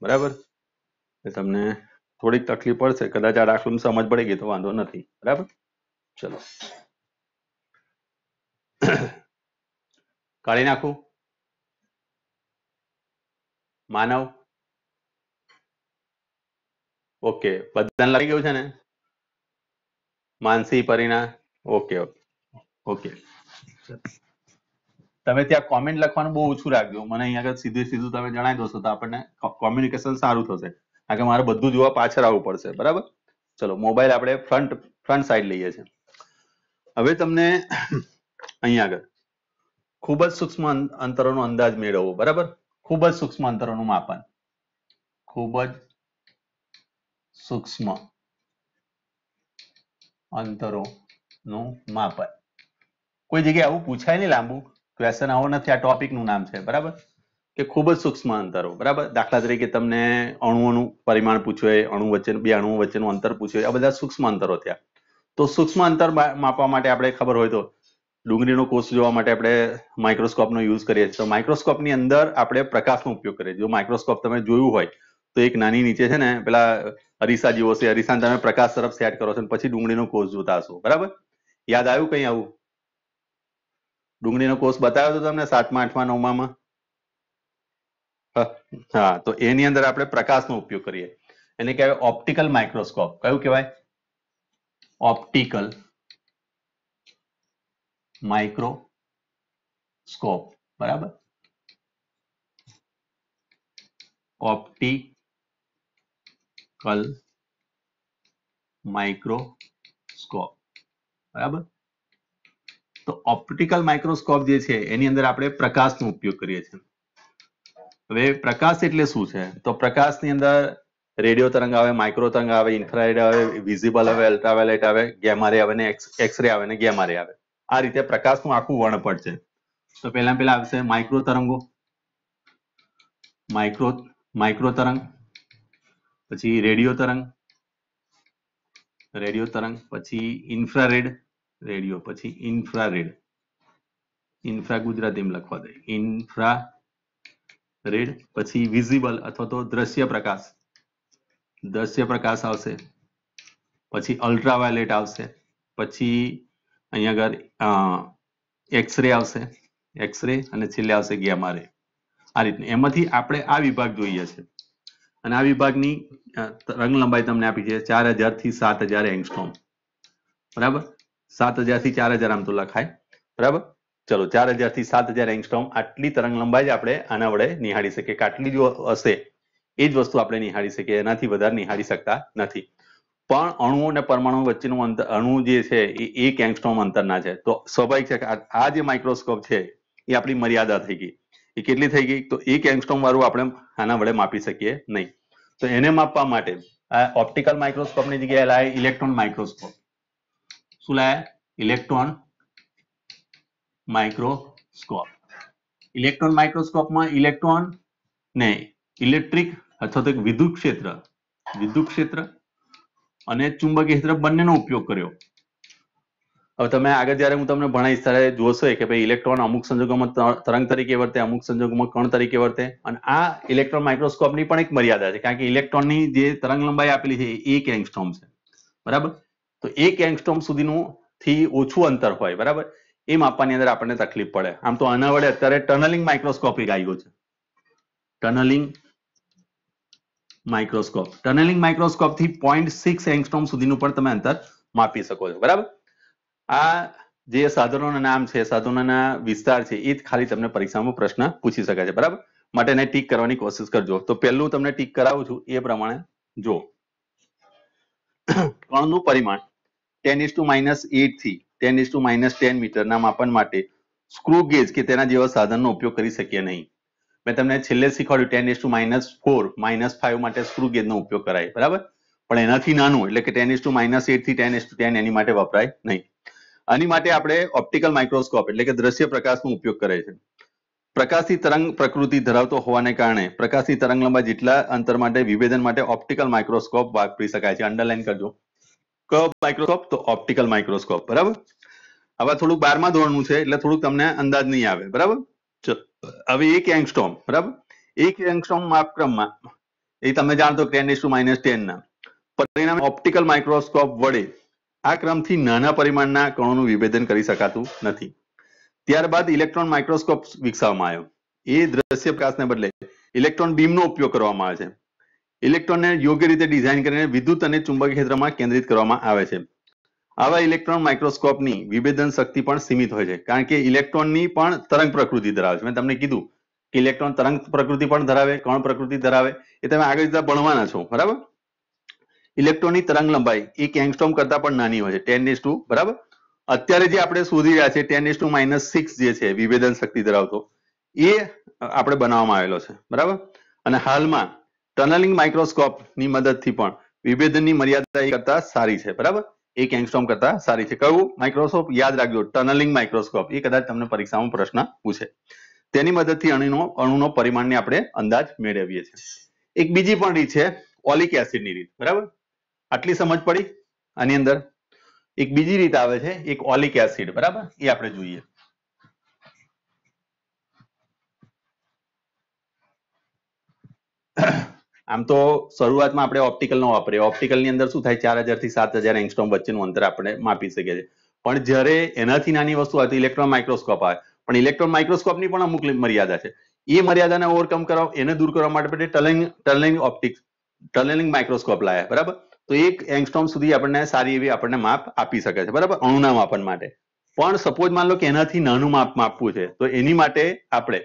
બરાબર. તમને થોડીક તકલીફ પડશે, કદાચ આ દાખલું સમજ પડી ગઈ તો વાંધો નથી. બરાબર. ચલો કાઢી નાખું. માનવ. ઓકે, બધાને લાગી ગયું છે ને? Mansi, Parina. Okay okay okay. તમે ત્યાં કોમેન્ટ લખવાનું બહુ ઓછું રાખજો. મને અહીંયા આગળ સીધું તમે જણાવી દો તો આપણને કોમ્યુનિકેશન સારું થશે. કારણ કે મારે બધું જોવા પાછળ આવવું પડશે. બરાબર. ચલો મોબાઈલ આપણે ફ્રન્ટ સાઈડ લઈએ છીએ. હવે તમને અહીંયા આગળ ખૂબ જ સૂક્ષ્મ અંતરોનો અંદાજ મેળવવો. બરાબર. ખૂબ જ સૂક્ષ્મ અંતરોનું માપન. ખૂબ જ સૂક્ષ્મ અંતરોનું માપન. કોઈ જગ્યાએ આવું પૂછાય નહીં લાંબુ ક્વેશ્ચન, આવો નથી. આ ટોપિક નું નામ છે. બરાબર. કે ખૂબ જ સૂક્ષ્મ અંતરો. બરાબર. દાખલા તરીકે તમને અણુઓનું પરિમાણ પૂછ્યું, અણુ વચ્ચે બે અણુઓ વચ્ચેનું અંતર પૂછ્યું, આ બધા સૂક્ષ્મ અંતરો થયા. તો સૂક્ષ્મ અંતર માપવા માટે આપણે ખબર હોય તો ડુંગળીનો કોષ જોવા માટે આપણે માઇક્રોસ્કોપનો યુઝ કરીએ છીએ. તો માઇક્રોસ્કોપની અંદર આપણે પ્રકાશનો ઉપયોગ કરીએ. જો માઇક્રોસ્કોપ તમે જોયું હોય તો એક નાની નીચે છે ને પેલા અરીસા જેવો છે, અરીસાને તમે પ્રકાશ તરફ સેટ કરો છો પછી ડુંગળીનો કોષ જોતા હશો. બરાબર. યાદ આવ્યું કઈ આવું? ડુંગળીનો કોષ બતાવ્યો તો તમને 7મા 8મા 9મા? હા, તો એની અંદર આપણે પ્રકાશનો ઉપયોગ કરીએ. એને કહેવાય ઓપ્ટિકલ માઇક્રોસ્કોપ. કયું કહેવાય? Optical microscope. બરાબર. Optical microscope. બરાબર. તો ઓપ્ટિકલ માઇક્રોસ્કોપ જે છે એની અંદર આપણે પ્રકાશનો ઉપયોગ કરીએ છીએ. હવે પ્રકાશ એટલે શું છે? તો પ્રકાશની અંદર રેડિયો તરંગ આવે, માઇક્રો તરંગ આવે, ઇન્ફ્રારેડ આવે, વિઝિબલ આવે, અલ્ટ્રાવાયોલેટ આવે, ગેમા રે આવે ને એક્સરે આવે ને ગેમા રે આવે. આ રીતે પ્રકાશનું આખું વર્ણપટ છે. તો પહેલા આવશે માઇક્રો તરંગો. માઇક્રો તરંગ, પછી રેડિયો તરંગ, પછી ઇન્ફ્રારેડ, રેડિયો પછી ઇન્ફ્રારેડ, ઇન્ફ્રા ગુજરાતીમાં લખવા દે, ઇન્ફ્રારેડ, પછી વિઝિબલ અથવા તો દ્રશ્ય પ્રકાશ આવશે, પછી અલ્ટ્રાવાયોલેટ આવશે, પછી અહીંયા આગળ એક્સરે આવશે, એક્સરે અને છેલ્લે આવશે ગેમા રે. આ રીતનું એમાંથી આપણે આ વિભાગ જોઈએ છે અને આ વિભાગની તરંગ લંબાઈ તમને આપી છે 4000 થી 7000 એંગસ્ટ્રોમ. બરાબર. 7000 થી 4000 આમ તો લખાય. બરાબર. ચલો 4000 થી 7000 એંગસ્ટ્રોમ આટલી તરંગ લંબાઈ આપણે આના વડે નિહાળી શકીએ. આટલી જો હશે એ જ વસ્તુ આપણે નિહાળી શકીએ, એનાથી વધારે નિહાળી શકતા નથી. પણ અણુ અને પરમાણુ વચ્ચેનું અંતર, અણુ જે છે એ 1 એંગસ્ટ્રોમ અંતરના છે. તો સ્વાભાવિક છે કે આ જે માઇક્રોસ્કોપ છે એ આપણી મર્યાદા થઈ ગઈ. એ કેટલી થઈ ગઈ? તો 1 એંગસ્ટ્રોમ વાળું આપણે આના વડે માપી શકીએ નહીં. તો એને માપવા માટે ઓપ્ટિકલ માઇક્રોસ્કોપની જગ્યાએ લાય ઇલેક્ટ્રોન માઇક્રોસ્કોપ. શું લાયા? Electron microscope. ઇલેક્ટ્રોન માઇક્રોસ્કોપમાં ઇલેક્ટ્રોન ને ઇલેક્ટ્રિક અથવા તો વિદ્યુત ક્ષેત્ર અને ચુંબકીય ક્ષેત્ર બંનેનો ઉપયોગ કર્યો. હવે તમે આગળ જ્યારે હું તમને ભણાવીશ ત્યારે જોશો કે ભાઈ ઇલેક્ટ્રોન અમુક સંજોગોમાં તરંગ તરીકે વર્તે, અમુક સંજોગોમાં કણ તરીકે વર્તે. અને આ ઇલેક્ટ્રોન માઇક્રોસ્કોપની પણ એક મર્યાદા છે, કારણ કે ઇલેક્ટ્રોનની જે તરંગ લંબાઈ આપેલી છે એ 1 એંગસ્ટ્રોમ છે. બરાબર. તો 1 એંગસ્ટ્રોમ સુધીનું થી ઓછું અંતર હોય, બરાબર, એ માપવાની અંદર આપણને તકલીફ પડે. આમ તો આના વડે અત્યારે ટનલિંગ માઇક્રોસ્કોપ આવ્યો છે. ટનલિંગ માઇક્રોસ્કોપ થી 0.6 એંગસ્ટ્રોમ સુધીનું પણ તમે અંતર માપી શકો છો. બરાબર. આ જે સાધનોના નામ છે, સાધનોના વિસ્તાર છે, એ જ ખાલી તમને પરીક્ષામાં પ્રશ્ન પૂછી શકાય છે. બરાબર. માટે એને ટીક કરવાની કોશિશ કરજો. તો પહેલું તમને ટીક કરાવું છું એ પ્રમાણે જો કણનું પરિમાણ 10⁻⁸ થી 10⁻10 મીટરના માપન માટે સ્ક્રૂ ગેજ કે તેના જેવા સાધનનો ઉપયોગ કરી શકીએ નહીં. મેં તમને છેલ્લે શીખવાડ્યું 10⁻⁴ માટે સ્ક્રૂ ગેજનો ઉપયોગ કરાય. બરાબર. પણ એનાથી નાનું એટલે કે 10⁻8 થી 10⁻10 એની માટે વપરાય નહીં. આની માટે આપણે ઓપ્ટિકલ માઇક્રોસ્કોપ એટલે કે દ્રશ્ય પ્રકાશનો ઉપયોગ કરે છે. પ્રકાશી તરંગ પ્રકૃતિ ધરાવતો હોવાને કારણે પ્રકાશની તરંગ લંબાઈ જેટલા અંતર માટે વિભેદન માટે ઓપ્ટિકલ માઇક્રોસ્કોપ વાપરી શકાય છે. અંડરલાઈન કરજો. કયો માઇક્રોસ્કોપ? તો ઓપ્ટિકલ માઇક્રોસ્કોપ. બરાબર. હવે થોડુંક 12મા ધોરણનું છે એટલે થોડુંક તમને અંદાજ નહીં આવે. બરાબર. હવે 1 એંગસ્ટ્રોમ, બરાબર, 1 એંગસ્ટ્રોમ માપક્રમમાં એ તમે જાણતો 10⁻10 ના પરિણામે ઓપ્ટિકલ માઇક્રોસ્કોપ વડે આ ક્રમથી નાના પરિમાણના કણોનું વિભેદન કરી શકાતું નથી. ત્યારબાદ ઇલેક્ટ્રોન માઇક્રોસ્કોપ વિકસાવવામાં આવ્યો. એ દ્રશ્ય પ્રકાશને બદલે ઇલેક્ટ્રોન બીમનો ઉપયોગ કરવામાં આવે છે. ઇલેક્ટ્રોનને યોગ્ય રીતે ડિઝાઇન કરીને વિદ્યુત અને ચુંબકીય ક્ષેત્રમાં કેન્દ્રિત કરવામાં આવે છે. આવા ઇલેક્ટ્રોન માઇક્રોસ્કોપની વિભેદન શક્તિ પણ સીમિત હોય છે, કારણ કે ઇલેક્ટ્રોનની પણ તરંગ પ્રકૃતિ ધરાવે છે. મેં તમને કીધું કે ઇલેક્ટ્રોન તરંગ પ્રકૃતિ પણ ધરાવે, કણ પ્રકૃતિ ધરાવે, એ તમે આગળ જતા ભણવાના છો, બરાબર. ઇલેક્ટ્રોનની તરંગ લંબાઈ 1 એંગસ્ટ્રોમ કરતા પણ નાની હોય છે, 10⁻, બરાબર. અત્યારે જે આપણે શોધી રહ્યા છે 10⁻6 જે છે વિભેદન શક્તિ ધરાવતો, એ આપણે બનાવવામાં આવેલો છે, બરાબર. અને હાલમાં ટનલિંગ માઇક્રોસ્કોપ ની મદદથી પણ વિભેદનની મર્યાદા કરતા સારી છે, બરાબર. 1 એંગસ્ટ્રોમ કરતા સારી છે. કયું માઇક્રોસ્કોપ? યાદ રાખજો, ટનલિંગ માઇક્રોસ્કોપ. એ કદાચ તમને પરીક્ષામાં પ્રશ્ન પૂછે. તેની મદદથી અણુનો પરિમાણને આપણે અંદાજ મેળવીએ છીએ. એક બીજી પણ રીત છે ઓલિક એસિડની રીત, બરાબર. આટલી સમજ પડી? આની અંદર એક બીજી રીત આવે છે, એક ઓલિક એસિડ, બરાબર. એ આપણે જોઈએ. આમ તો શરૂઆતમાં આપણે ઓપ્ટિકલ નો વાપરીએ. ઓપ્ટિકલ ની અંદર શું થાય, 4000 થી 7000 એંગસ્ટ્રોમ વચ્ચેનું અંતર આપણે માપી શકીએ છીએ. પણ જ્યારે એનાથી નાની વસ્તુ આવે તો ઇલેક્ટ્રોન માઇક્રોસ્કોપ આવે. પણ ઇલેક્ટ્રોન માઇક્રોસ્કોપની પણ અમુક મર્યાદા છે. એ મર્યાદાને ઓવરકમ કરવા, એને દૂર કરવા માટે ટનલિંગ માઇક્રોસ્કોપ લાયા, બરાબર. તો 1 એંગસ્ટ્રોમ સુધી આપણને સારી એવી આપણને માપ આપી શકે છે, બરાબર, અણુના માપન માટે. પણ સપોઝ માન લો કે એનાથી નાનું માપ માપવું છે, તો એની માટે આપણે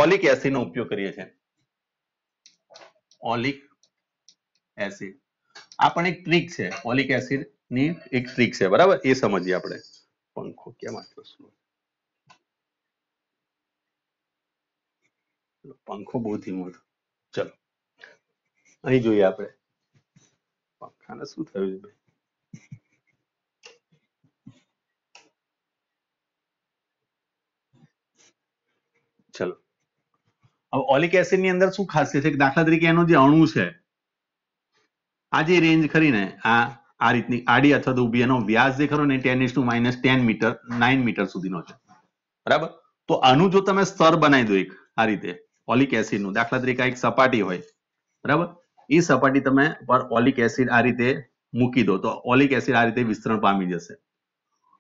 ઓલિક એસિડ નો ઉપયોગ કરીએ છીએ. ઓલિક એસિડ આ પણ એક ટ્રીક છે. ઓલિક એસિડ ની એક ટ્રીક છે, બરાબર. એ સમજીએ આપણે. પંખો કેમ આટલો સ્લો? પંખો બહુ ધીમો હતો. ચલો અહીં જોઈએ આપણે. પંખાને શું થયું છે? ચલો, હવે ઓલિક એસિડ ની અંદર શું ખાસિયત છે? દાખલા તરીકે એનો જે અણુ છે, આ જે રેન્જ ખરી ને, આ રીતની આડી અથવા તો ઊભી, એનો વ્યાસ જે ખરો ને 10⁻10 મીટર, 9 મીટર સુધીનો છે, બરાબર. તો આનું જો તમે સ્તર બનાવી દો એક આ રીતે ઓલિક એસિડ નું, દાખલા તરીકે એક સપાટી હોય, બરાબર. એ સપાટી તમે પર ઓલિક એસિડ આ રીતે મૂકી દો તો ઓલિક એસિડ આ રીતે વિસ્તરણ પામી જશે.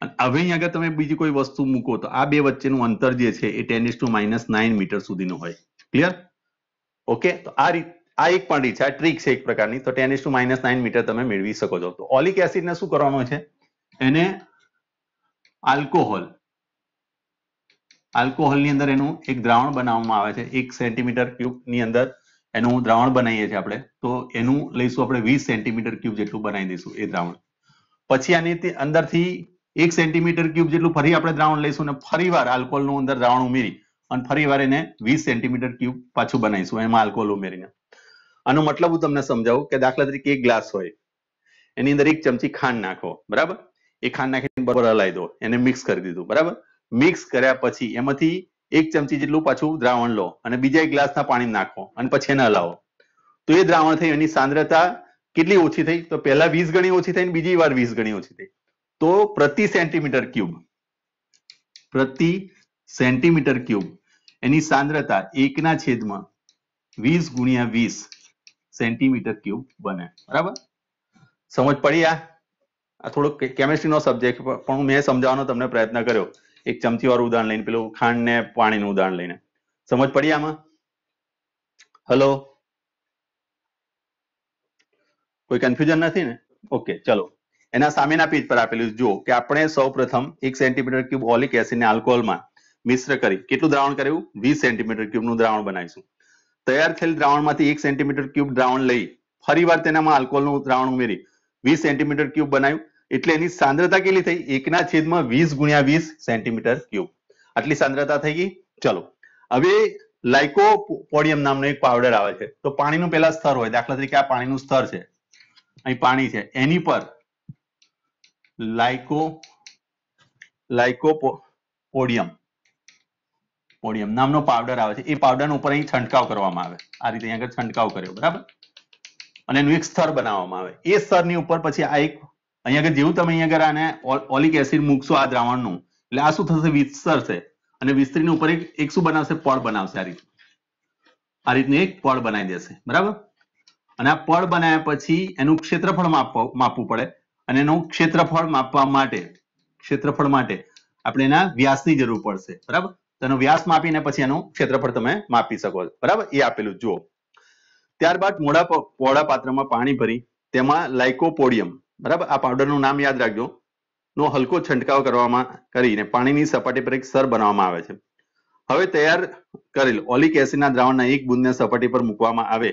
અને હવે અહીં આગળ તમે બીજી કોઈ વસ્તુ મૂકો તો આ બે વચ્ચેનું અંતર જે છે એ 10⁻9 મીટર સુધીનું હોય. ક્લિયર? ઓકે. તો આ એક પણ રીત છે, આ ટ્રીક છે એક પ્રકારની. તો 10⁻9 મીટર તમે મેળવી શકો છો. તો ઓલિક એસિડ ને શું કરવાનું છે? એને આલ્કોહોલની અંદર એનું એક દ્રાવણ બનાવવામાં આવે છે. 1 સેન્ટીમીટર ક્યુબ ની અંદર એનું દ્રાવણ બનાવીએ છીએ આપણે. તો એનું લઈશું આપણે 20 સેન્ટીમીટર ક્યુબ જેટલું બનાવી દઈશું એ દ્રાવણ. પછી આની અંદરથી 1 સેન્ટીમીટર ક્યુબ જેટલું ફરી આપણે દ્રાવણ લઈશું અને ફરીવાર આલ્કોહોલનું અંદર દ્રાવણ ઉમેરી અને ફરીવાર એને 20 સેન્ટીમીટર ક્યુબ પાછું બનાવીશું એમાં આલ્કોહોલ ઉમેરીને. આનો મતલબ હું તમને સમજાવું કે દાખલા તરીકે એક ગ્લાસ હોય, એની અંદર 1 ચમચી ખાંડ નાખો, બરાબર. એ ખાંડ નાખીને બરાબર હલાવી દો, એને મિક્સ કરી દીધું, બરાબર. મિક્સ કર્યા પછી એમાંથી 1 ચમચી જેટલું પાછું દ્રાવણ લો અને બીજા 1 ગ્લાસના પાણી નાખો અને પછી એને હલાવો. તો એ દ્રાવણ થઈ, એની સાંદ્રતા કેટલી ઓછી થઈ? તો પહેલા 20 ગણી ઓછી થઈ, બીજી વાર 20 ગણી ઓછી થઈ. તો પ્રતિ સેન્ટીમીટર ક્યુબ એની સાંદ્રતા 1/20 ગુણ્યા 20 સેન્ટીમીટર ક્યુબ બને, બરાબર. સમજ પડી? આ થોડુંક કેમિસ્ટ્રીનો સબ્જેક્ટ પણ મેં સમજાવવાનો તમને પ્રયત્ન કર્યો, એક ચમચી વાળું ઉદાહરણ લઈને, પેલું ખાંડ ને પાણીનું ઉદાહરણ લઈને. સમજ પડી આમાં? હલો, કોઈ કન્ફ્યુઝન નથી ને? ઓકે, ચલો. એના સામેના પેજ પર આપેલું જુઓ કે આપણે સૌપ્રથમ 1 સેન્ટીમીટર ક્યુબ ઓલિક એસિડને આલ્કોહોલમાં મિશ્ર કરી કેટલું દ્રાવણ કર્યું? 20 સેન્ટીમીટર ક્યુબનું દ્રાવણ બનાવીશું. તૈયાર થયેલ દ્રાવણમાંથી 1 સેન્ટીમીટર ક્યુબ દ્રાવણ લઈ ફરીવાર તેનામાં આલ્કોહોલનું દ્રાવણ ઉમેરી 20 સેન્ટીમીટર ક્યુબ બનાવ્યું. એટલે એની સાંદ્રતા કેટલી થઈ? 1/20 ગુણ્યા 20 સેન્ટીમીટર ક્યુબ. આટલી સાંદ્રતા થઈ ગઈ. ચલો, હવે લાઇકોપોડિયમ નામનો એક પાવડર આવે છે. તો પાણીનું પહેલા સ્તર હોય, દાખલા તરીકે આ પાણીનું સ્તર છે, અહીં પાણી છે, એની પર લાઇકોપોડિયમ નામનો પાવડર આવે છે. એ પાવડર ઉપર અહીં છંટકાવ કરવામાં આવે, આ રીતે અહીં આગળ છંટકાવ કર્યો, બરાબર. અને એનું એક સ્તર બનાવવામાં આવે. એ સ્તરની ઉપર પછી આ એક અહીં આગળ જેવું તમે અહીં આગળ આને ઓલિક એસિડ મૂકશો આ દ્રાવણનું, એટલે આ શું થશે? વિસ્તરશે અને વિસ્તરીને ઉપર એક શું બનાવશે? પડ બનાવશે. આ રીતનું એક પડ બનાવી દેશે, બરાબર. અને આ પડ બનાવ્યા પછી એનું ક્ષેત્રફળ માપવું પડે અને એનું ક્ષેત્રફળ માપવા માટે આપણે એના વ્યાસની જરૂર પડશે, બરાબર? તો એનો વ્યાસ માપીને પછી એનું ક્ષેત્રફળ તમે માપી શકો છો, બરાબર? એ આપેલું જુઓ. ત્યારબાદ પહોળા પાત્રમાં પાણી ભરી તેમાં લાઇકોપોડિયમ, બરાબર, આ પાવડરનું નામ યાદ રાખજો, નો હલકો છંટકાવ કરીને પાણીની સપાટી પર એક સ્તર બનાવવામાં આવે છે. હવે તૈયાર કરેલ ઓલિક એસિડના દ્રાવણના એક બુંદને સપાટી પર મૂકવામાં આવે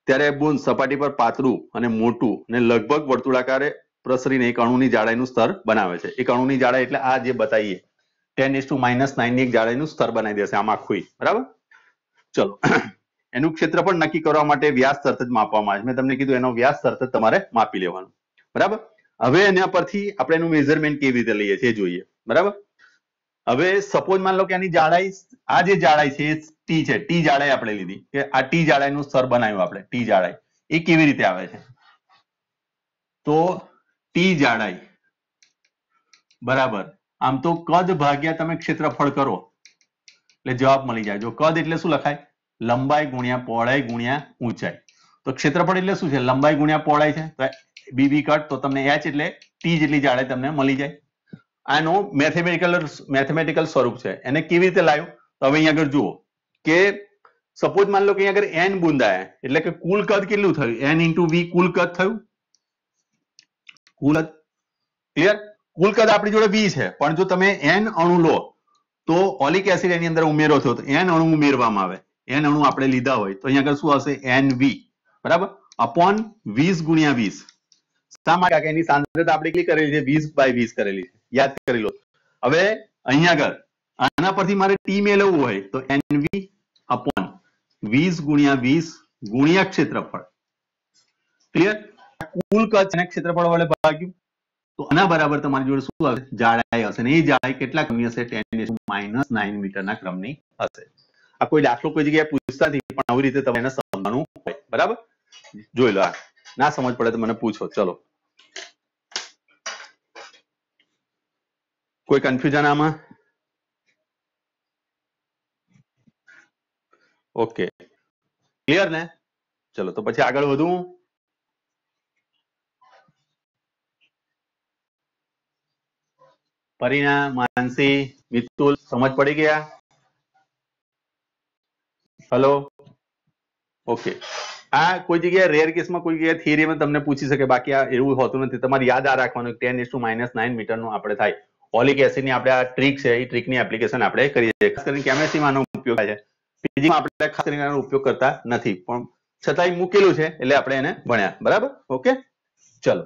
ત્યારે બુંદ સપાટી પર પાતળું અને મોટું અને લગભગ વર્તુળાકારે પ્રસરીને એક અણુની જાડાઈનું સ્તર બનાવે છે. એક અણુની જાડાઈ એટલે આ જે બતાવીએ 10⁻⁹ ની એક જાડાઈનું સ્તર બનાવી દેશે આમ આખું, બરાબર? ચલો, એનું ક્ષેત્રફળ નક્કી કરવા માટે વ્યાસ તરત જ માપવામાં આવે છે. મેં તમને કીધું એનો વ્યાસ તરત જ તમારે માપી લેવાનો, બરાબર? હવે એના પરથી આપણે એનું મેઝરમેન્ટ કેવી રીતે લઈએ છીએ એ જોઈએ, બરાબર? હવે સપોઝ માન લો કે આની જાડાઈ, આ જે જાડાઈ છે એ ટી છે, ટી જાડાઈ આપણે લીધી કે આ ટી જાડાઈનું સ્તર બનાવ્યું આપણે, ટી જાડાઈ એ કેવી રીતે આવે છે? તો ટી જાડાઈ બરાબર આમ તો કદ ભાગ્યા તમે ક્ષેત્રફળ કરો એટલે જવાબ મળી જાય. જો કદ એટલે શું લખાય? લંબાઈ ગુણ્યા પહોળાઈ ગુણ્યા ઊંચાઈ. તો ક્ષેત્રફળ એટલે શું છે? લંબાઈ ગુણ્યા પહોળાઈ છે. તો બીબી કટ તો તમને h એટલે ટી જેટલી જાડાઈ તમને મળી જાય. આનું મેથેમેટિકલ સ્વરૂપ છે. એને કેવી રીતે લાવ્યું? તો હવે અહીંયા આગળ જુઓ કે સપોઝ માન લો કે અહીંયા આગળ n બુંદ આયા એટલે કે કુલ કદ કેટલું થયું? n into v કુલ કદ થયું. કુલ કદ ક્લિયર? કુલ કદ આપણી જોડે v છે, પણ જો તમે n અણુ લો તો ઓલિક એસિડ એની અંદર ઉમેરો થયો તો n અણુ ઉમેરવામાં આવે. n અણુ આપણે લીધા હોય તો અહીંયા આગળ શું આવશે? nv, બરાબર, અપોન 20 ગુણ્યા 20. શા માટે? કારણ કે એની સાંદ્રતા આપણે કેટલી કરેલી છે? 20/20 કરેલી છે, યાદ કરી લો. હવે અહીંયા આગળ આના પરથી મારે ટી મેળવવું હોય તો nv અપોન 20 ગુણ્યા 20 ગુણ્યા ક્ષેત્રફળ. ક્લિયર? કુલ કદ છે ક્ષેત્રફળ વડે ભાગ્યું તો આના બરાબર તમારી જોડે શું આવશે? જાડાઈ હશે. અને એ જાડાઈ કેટલા ક્રમની હશે? 10⁻⁹ મીટરના ક્રમની હશે. આ કોઈ દાખલો કોઈ જગ્યાએ પૂછતા નથી, પણ આવી રીતે તમે એને સમજવાનું હોય, બરાબર? જોઈ લો. ના સમજ પડે તો મને પૂછો. ચલો, કોઈ કન્ફ્યુઝન આમાં? ઓકે, ક્લિયર ને? ચલો તો પછી આગળ વધું. પરીના, માનસી, મિતુલ સમજ પડી ગયા? Hello, okay. આ કોઈ જગ્યાએ રેર કેસમાં કોઈ જગ્યાએ થિયરીમાં તમને પૂછી શકે, બાકી આ એવું હોતું નથી. તમારે યાદ આ રાખવાનું 10⁻⁹ મીટરનું આપણે થાય. ઓલિક એસિડની આપણે આ ટ્રીક છે, એ ટ્રીકની એપ્લિકેશન આપણે કરીએ છીએ. ખાસ કરીને કેમેસ્ટ્રીમાં આનો ઉપયોગ થાય છે. ફિઝિક્સમાં આપણે ખાસ કરીને આનો ઉપયોગ કરતા નથી, પણ છતાંય મૂકેલું છે એટલે આપણે એને ભણ્યા, બરાબર? ઓકે, ચલો.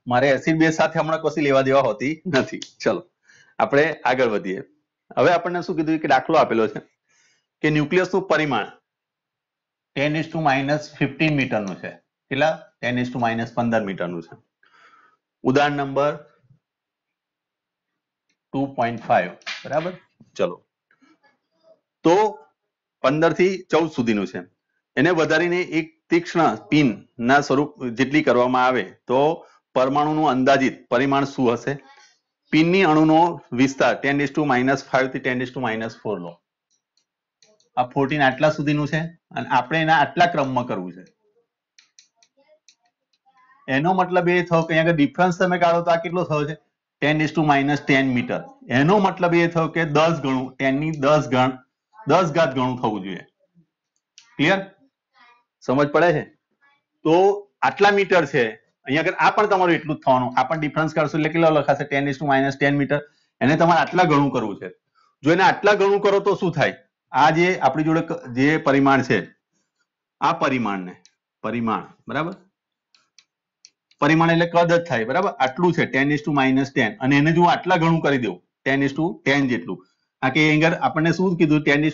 મારે એસિડ બેઝ સાથે હમણાં કશી લેવા દેવા હોતી નથી. ચલો આપણે આગળ વધીએ. હવે આપણને શું કીધું કે દાખલો આપેલો છે કે ન્યુક્લિયસનું પરિમાણ 10⁻15 મીટરનું છે. કેટલા? 10⁻15 મીટરનું છે. ઉદાહરણ નંબર 2.5, બરાબર? ચલો, તો 15 થી 14 સુધીનું છે. એને વધારીને એક તીક્ષ્ણ પિન ના સ્વરૂપ જેટલી કરવામાં આવે તો પરમાણુનું અંદાજિત પરિમાણ શું હશે? પિનની અણુનો વિસ્તાર 10⁻⁵ થી 10⁻⁴ લો. આ 14 આટલા સુધીનું છે અને આપણે એના આટલા ક્રમમાં કરવું છે. એનો મતલબ એ થયો કે અહીંયા ડિફરન્સ તમે કાઢો તો આ કેટલો થયો છે? 10⁻10 મીટર. એનો મતલબ એ થયો કે 10 ગણું, 10 ની 10 ઘાત ગણું થવું જોઈએ. ક્લિયર? સમજ પડે છે? તો આટલા મીટર છે. અહીંયા આગળ આ પણ તમારું એટલું જ થવાનું. આ પણ ડિફરન્સ કાઢશો એટલે કેટલો લખાશે? 10⁻10 મીટર. એને તમારે આટલા ગણું કરવું છે. જો એને આટલા ગણું કરો તો શું થાય? આ જે આપણી જોડે જે પરિમાણ છે, આ પરિમાણને પરિમાણ, બરાબર, પરિમાણ એટલે કદ જ થાય, બરાબર? આટલું છે 10⁻10 અને એને જો આટલા ગણું કરી દઉં 10:10 જેટલું. આ કે અહીંયા આપણને શું કીધું? 10⁻⁴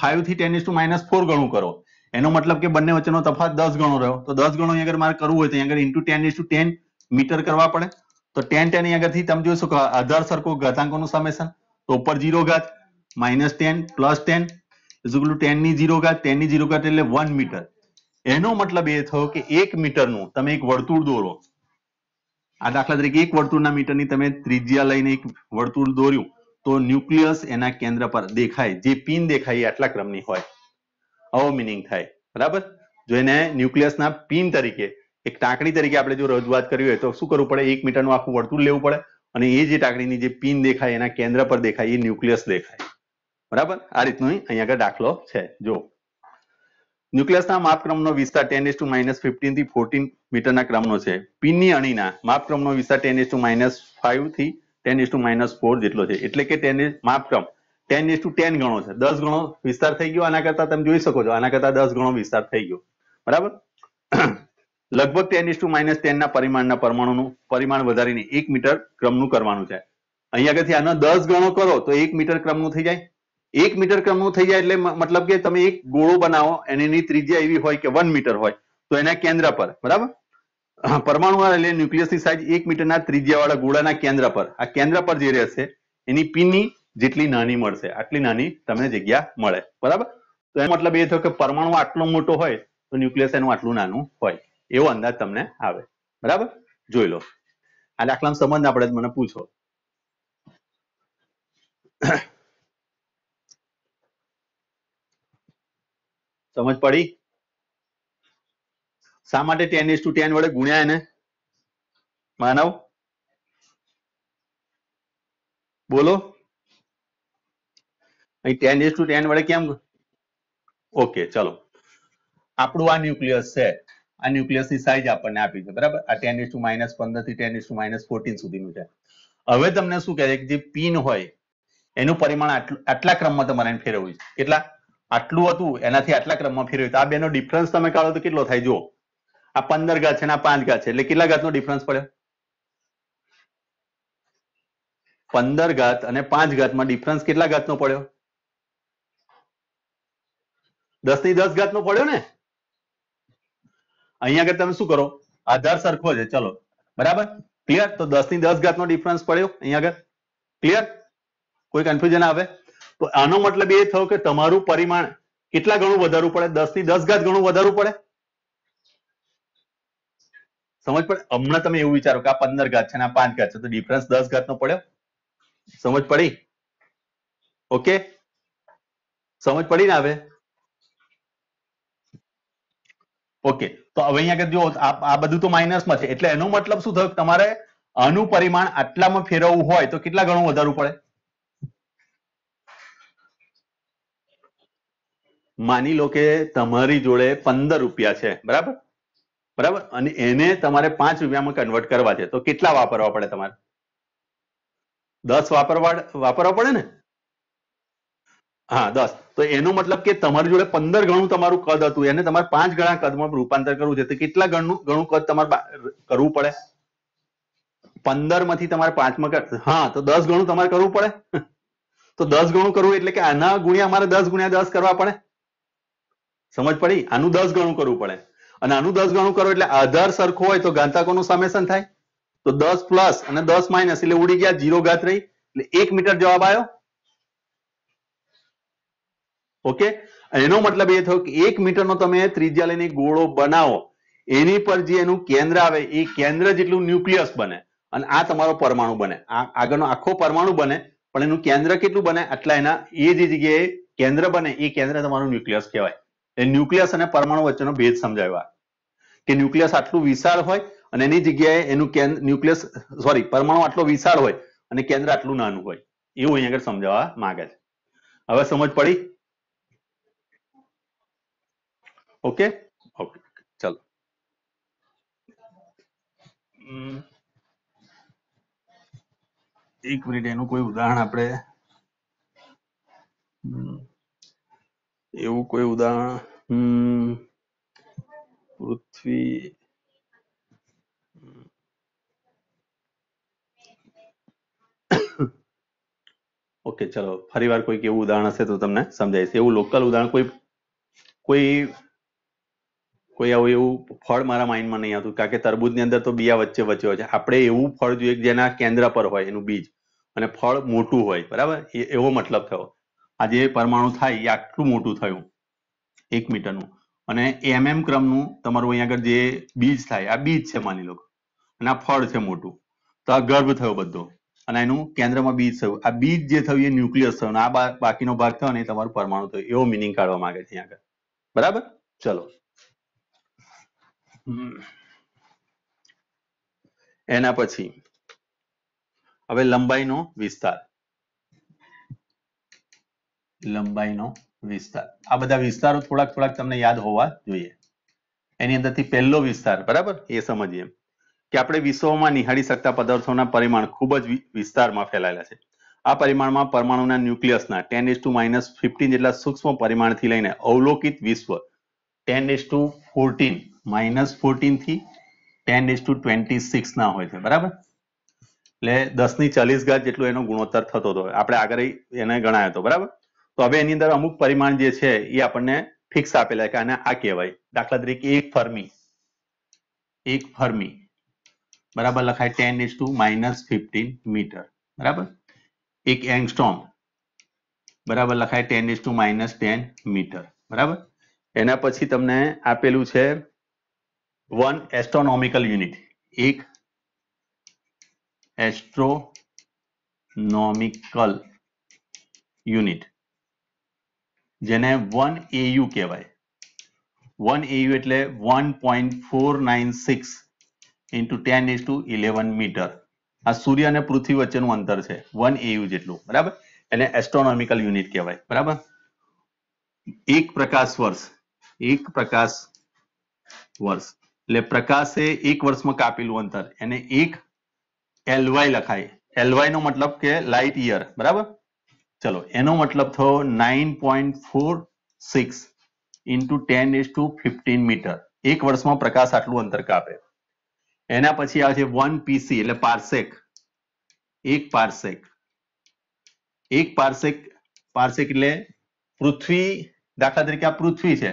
5 થી 10⁻⁴ ગણું કરો. એનો મતલબ કે બંને વચ્ચેનો તફાવત 10 ગણો રહ્યો. તો 10 ગણો અહીંયા મારે કરવું હોય તો અહીંયા ઇન્ટુ 10:10 મીટર કરવા પડે. તો 10 અહીંયા આગળથી તમે જોશો કે આધાર સરખો ઘાતાંકોનું સમેશન. તો ઉપર 0 ઘાત -10 + 10 10 ની 0 ઘાત, 10 ની 0 ઘાત એટલે 1 મીટર. એનો મતલબ એ થયો કે 1 મીટરનું તમે એક વર્તુળ દોરો. આ દાખલા તરીકે એક વર્તુળના મીટરની તમે ત્રિજ્યા લઈને એક વર્તુળ દોર્યું તો ન્યુક્લિયસ એના કેન્દ્ર પર દેખાય, જે પિન દેખાય એ આટલા ક્રમની હોય, આવો મિનિંગ થાય. બરાબર? જો એને ન્યુક્લિયસના પિન તરીકે એક ટાંકણી તરીકે આપણે જો રજૂઆત કરવી હોય તો શું કરવું પડે? 1 મીટરનું આખું વર્તુળ લેવું પડે અને એ જે ટાંકણીની જે પિન દેખાય એના કેન્દ્ર પર દેખાય એ ન્યુક્લિયસ દેખાય. બરાબર? આ રીતનો અહીંયા આગળ દાખલો છે. જો ન્યુક્લિયસના માપક્રમનો વિસ્તાર 10⁻15 થી 14 મીટરના ક્રમનો છે. પિનની અણીના માપક્રમનો વિસ્તાર 10⁻5 થી 10⁻4 જેટલો છે. એટલે કે માપક્રમ 10:10 ગણો છે. 10 ગણો વિસ્તાર થઈ ગયો. આના કરતા તમે જોઈ શકો છો, આના કરતા 10 ગણો વિસ્તાર થઈ ગયો. બરાબર? લગભગ 10⁻10 ના પરિમાણના પરમાણુનું પરિમાણ વધારીને 1 મીટર ક્રમનું કરવાનું છે. અહીંયા આગળથી આનો 10 ગણો કરો તો 1 મીટર ક્રમનું થઈ જાય. 1 મીટર ક્રમનું થઈ જાય એટલે મતલબ કે તમે એક ગોળો બનાવો અને એની ત્રિજ્યા એવી હોય કે 1 મીટર હોય તો એના કેન્દ્ર પર, બરાબર, પરમાણુ એટલે ન્યુક્લિયસની સાઈઝ 1 મીટરના ત્રિજ્યાવાળા ગોળાના કેન્દ્ર પર, આ કેન્દ્ર પર જે રહેશે એની પિનની જેટલી નાની મળશે, આટલી નાની તમને જગ્યા મળે. બરાબર? તો એનો મતલબ એ થયો કે પરમાણુ આટલો મોટો હોય તો ન્યુક્લિયસ એનું આટલું નાનું હોય, એવો અંદાજ તમને આવે. બરાબર? જોઈ લો. આ દાખલાનો સંબંધ આપણે મને પૂછો. સમજ પડી? શા માટે 10:10 વડે ગુણ્યા એને? માનવ બોલો. અહીં 10:10 વડે કેમ? ઓકે, ચલો. આપણું આ ન્યુક્લિયસ છે, આ ન્યુક્લિયસની સાઈઝ આપણને આપી છે. બરાબર? આ 10⁻15 થી 10⁻14 સુધીનું છે. હવે તમને શું કહે છે કે જે પિન હોય એનું પરિમાણ આટલા ક્રમમાં તમારે એને ફેરવવું છે. કેટલા? આટલું હતું એનાથી આટલા ક્રમમાં ફેરવ્યું. તો આ બેનો ડિફરન્સ તમે કાઢો તો કેટલો થાય? જો આ 15 ઘાત છે ને આ 5 ઘાત છે, એટલે કેટલા ઘાતનો ડિફરન્સ પડ્યો? 15 ઘાત અને 5 ઘાતમાં ડિફરન્સ કેટલા ઘાતનો પડ્યો? 10⁻10 ઘાતનો પડ્યો ને. અહીંયા આગળ તમે શું કરો? આધાર સરખો છે, ચલો. બરાબર? ક્લિયર? તો 10⁻10 ઘાતનો ડિફરન્સ પડ્યો અહીંયા આગળ. ક્લિયર? કોઈ કન્ફ્યુઝન આવે? તો આનો મતલબ એ થયો કે તમારું પરિમાણ કેટલા ગણું વધારવું પડે? 10⁻10 ઘાત ગણું વધારવું પડે. સમજ પડે? હમણાં તમે એવું વિચારો કે આ 15 ઘાત છે ને આ 5 ઘાત છે, તો ડિફરન્સ 10 ઘાતનો પડ્યો. સમજ પડી? ઓકે, સમજ પડી ને હવે? ઓકે, તો હવે અહીંયા આગળ જો આ બધું તો માઇનસમાં છે, એટલે એનો મતલબ શું થયો? તમારે આનું પરિમાણ આટલામાં ફેરવવું હોય તો કેટલા ગણું વધારવું પડે? માની લો કે તમારી જોડે 15 રૂપિયા છે, બરાબર? બરાબર? અને એને તમારે 5 રૂપિયામાં કન્વર્ટ કરવા છે, તો કેટલા વાપરવા પડે તમારે? 10 વાપરવા પડે ને? હા, 10. તો એનો મતલબ કે તમારી જોડે 15 ગણું તમારું કદ હતું, એને તમારે 5 ગણા કદમાં રૂપાંતર કરવું છે, તો કેટલા ગણું કદ તમારે કરવું પડે? 15 માંથી તમારે 5 માં, હા, તો 10 ગણું તમારે કરવું પડે. તો 10 ગણું કરવું એટલે કે આના ગુણ્યા અમારે 10 × 10 કરવા પડે. સમજ પડી? આનું 10 ગણું કરવું પડે અને આનું 10 ગણું કરો એટલે આધાર સરખો હોય તો ઘાતાંકોનું સમેશન થાય. તો 10 પ્લસ અને 10 માઇનસ એટલે ઉડી ગયા, 0 ઘાત રહી, એટલે 1 મીટર જવાબ આવ્યો. ઓકે, એનો મતલબ એ થયો કે 1 મીટરનો તમે ત્રિજ્યા લઈને ગોળો બનાવો, એની પર જે એનું કેન્દ્ર આવે એ કેન્દ્ર જેટલું ન્યુક્લિયસ બને અને આ તમારો પરમાણુ બને. આ આગળનો આખો પરમાણુ બને, પણ એનું કેન્દ્ર કેટલું બને? આટલા એના એ જે જગ્યાએ કેન્દ્ર બને એ કેન્દ્ર તમારું ન્યુક્લિયસ કહેવાય. એ ન્યુક્લિયસ અને પરમાણુ વચ્ચેનો ભેદ સમજાવ્યો કે ન્યુક્લિયસ આટલું વિશાળ હોય અને એની જગ્યાએ એનું ન્યુક્લિયસ પરમાણુ આટલો વિશાળ હોય અને કેન્દ્ર આટલું નાનું હોય, એવું અહીંયા આગળ સમજાવવા માંગે છે. હવે સમજ પડી? ઓકે, ઓકે, ચલો. એક મિનિટ, એનું કોઈ ઉદાહરણ આપણે એવું કોઈ ઉદાહરણ પૃથ્વી ઓકે, ચલો ફરી વાર કોઈક એવું ઉદાહરણ હશે તો તમને સમજાઈશ. એવું લોકલ ઉદાહરણ કોઈ આવું એવું ફળ મારા માઇન્ડમાં નહીં આવતું, કારણ કે તરબૂચની અંદર તો બિયા વચ્ચે વચ્ચે હોય છે. આપણે એવું ફળ જોઈએ જેના કેન્દ્ર પર હોય એનું બીજ અને ફળ મોટું હોય. બરાબર? એવો મતલબ થયો. આ જે પરમાણુ થાય એ આટલું મોટું થયું 1 મીટરનું અને ક્રમનું તમારું અહીંયા આગળ જે બીજ થાય, આ બીજ છે માની લો, અને આ ફળ છે મોટું, તો આ ગર્ભ થયો બધો. અને એનું કેન્દ્રમાં બીજ થયું. આ બીજ જે થયું એ ન્યુક્લિયસ થયું. આ બાકીનો ભાગ થયો ને એ તમારું પરમાણુ થયું. એવો મિનિંગ કાઢવા માંગે છે અહીંયા આગળ. બરાબર? ચલો. એના પછી હવે લંબાઈનો વિસ્તાર. લંબાઈનો વિસ્તાર. આ બધા વિસ્તારો થોડાક તમને યાદ હોવા જોઈએ. એની અંદરથી પહેલો વિસ્તાર, બરાબર, એ સમજીએ કે આપણે વિશ્વમાં નિહાળી શકતા પદાર્થોના પરિમાણ ખૂબ જ વિસ્તારમાં ફેલાયેલા છે. આ પરિમાણમાં પરમાણુના ન્યુક્લિયસના 10⁻15 જેટલા સૂક્ષ્મ પરિમાણથી લઈને અવલોકિત વિશ્વ 10⁻14 થી 10⁻26 ના હોય છે. બરાબર? એટલે 10⁻40 જેટલો એનો ગુણોત્તર થતો હતો. આપણે આગળ એને ગણાયો હતો. બરાબર? તો હવે એની અંદર અમુક પરિમાણ જે છે એ આપણને ફિક્સ આપેલા કે આને આ કહેવાય. દાખલા તરીકે એક ફર્મી બરાબર લખાય 10⁻15 મીટર. બરાબર? એક એંગસ્ટ્રોમ બરાબર લખાય 10⁻10 મીટર. બરાબર? એના પછી તમને આપેલું છે 1 એસ્ટ્રોનોમિકલ યુનિટ. એક એસ્ટ્રોનોમિકલ યુનિટ જેને 1 AU કહેવાય. 1 AU એટલે 1.496 into 10⁻11 મીટર. આ સૂર્ય અને પૃથ્વી વચ્ચેનું અંતર છે 1 AU જેટલું. બરાબર? એને એસ્ટ્રોનોમિકલ યુનિટ કહેવાય. બરાબર? એક પ્રકાશ વર્ષ એટલે પ્રકાશે એક વર્ષમાં કાપેલું અંતર એને એક LY લખાય. LY નો મતલબ કે લાઇટ યર. બરાબર? ચલો, એનો મતલબ થયો 9.46 into 10⁻15 મીટર. એક વર્ષમાં પ્રકાશ આટલું અંતર કાપે. એના પછી આવે છે 1 PC એટલે પાર્સેક. એક પાર્સેક એટલે પૃથ્વી. દાખલા તરીકે આ પૃથ્વી છે.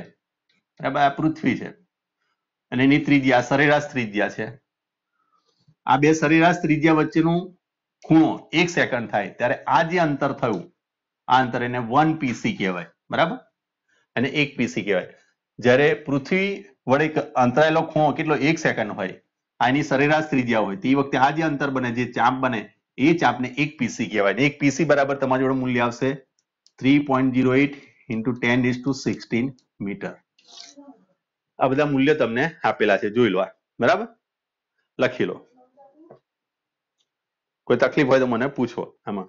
બરાબર? આ પૃથ્વી છે અને એની ત્રિજ્યા સરેરાશ ત્રિજ્યા છે. આ બે સરેરાશ ત્રિજ્યા વચ્ચેનું ખૂણો 1 સેકન્ડ થાય ત્યારે આ જે અંતર થયું આ અંતર એને 1 PC કહેવાય. બરાબર? અને 1 PC કહેવાય. જ્યારે પૃથ્વી વડે અંતરાયેલો ખૂણો કેટલો 1 સેકન્ડ હોય, આની સરેરાશ ત્રિજ્યા હોય, તે વખતે આ જે અંતર બને, જે ચાપ બને, એ ચાપને 1 PC કહેવાય. 1 PC બરાબર તમારી જોડે મૂલ્ય આવશે 3.08 into 10⁻16 મીટર. આ બધા મૂલ્ય તમને આપેલા છે, જોઈ લો. બરાબર? લખી લો. કોઈ તકલીફ હોય તો મને પૂછો. આમાં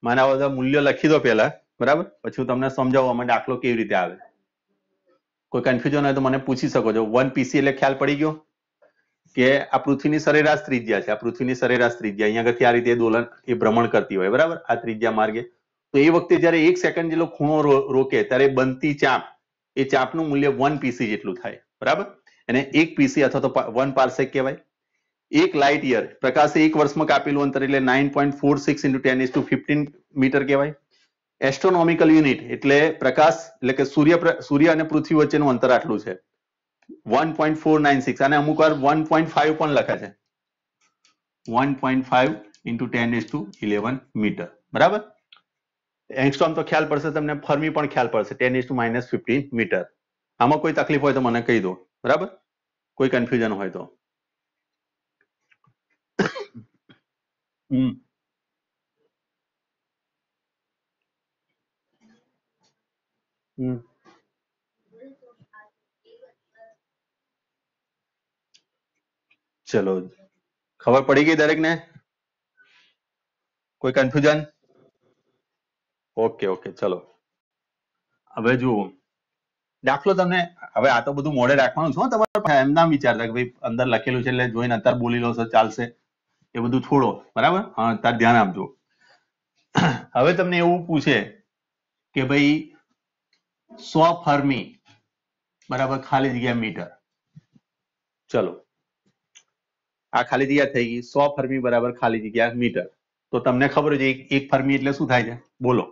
મને આ બધા મૂલ્ય લખી દો પહેલા. બરાબર? પછી હું તમને સમજાવું આમાં દાખલો કેવી રીતે આવે. કોઈ કન્ફ્યુઝન હોય તો મને પૂછી શકો છો. 1 PC એટલે ખ્યાલ પડી ગયો કે આ પૃથ્વીની સરેરાશ ત્રિજ્યા છે. આ પૃથ્વીની સરેરાશ ત્રિજ્યા અહીંયા આગળથી આ રીતે દોલન એ ભ્રમણ કરતી હોય. બરાબર? આ ત્રિજ્યા માર્ગે. તો એ વખતે જયારે 1 સેકન્ડ જેટલો ખૂણો રોકે ત્યારે બનતી ચાપ, એ ચાપનું મૂલ્ય 1 PC જેટલું થાય. બરાબર? એને 1 PC અથવા તો 1 પાર્સેક કહેવાય. એક લાઇટ યર, પ્રકાશે એક વર્ષમાં કાપેલું અંતર એટલે 9.46 into 10⁻15 મીટર કહેવાય. એસ્ટ્રોનોમિકલ યુનિટ એટલે પ્રકાશ એટલે કે સૂર્ય અને પૃથ્વી વચ્ચેનું અંતર આટલું છે 1.496. અને અમુક વાર 1.5 પણ લખે છે. 1.5 into 10⁻11 મીટર. બરાબર? એંગસ્ટ્રોમ તો ખ્યાલ પડશે તમને, ફર્મી પણ ખ્યાલ પડશે 10⁻15 મીટર. આમાં કોઈ તકલીફ હોય તો મને કહી દો. બરાબર? કોઈ કન્ફ્યુઝન હોય તો. ચલો, ખબર પડી ગઈ દરેકને? કોઈ કન્ફ્યુઝન? ઓકે. ચલો, હવે જુઓ દાખલો. તમને હવે આ તો બધું મોડે રાખવાનું છે તમારે. એમ ના વિચારતા કે ભાઈ અંદર લખેલું છે એટલે જોઈને અત્યારે બોલી લો છો ચાલશે, એ બધું છોડો. બરાબર? હા, તાર ધ્યાન આપજો. હવે તમને એવું પૂછે કે ભાઈ 100 ફર્મી બરાબર ખાલી જગ્યા મીટર. ચલો, આ ખાલી જગ્યા થઈ ગઈ. 100 ફર્મી બરાબર ખાલી જગ્યા મીટર. તો તમને ખબર છે એક ફર્મી એટલે શું થાય છે? બોલો.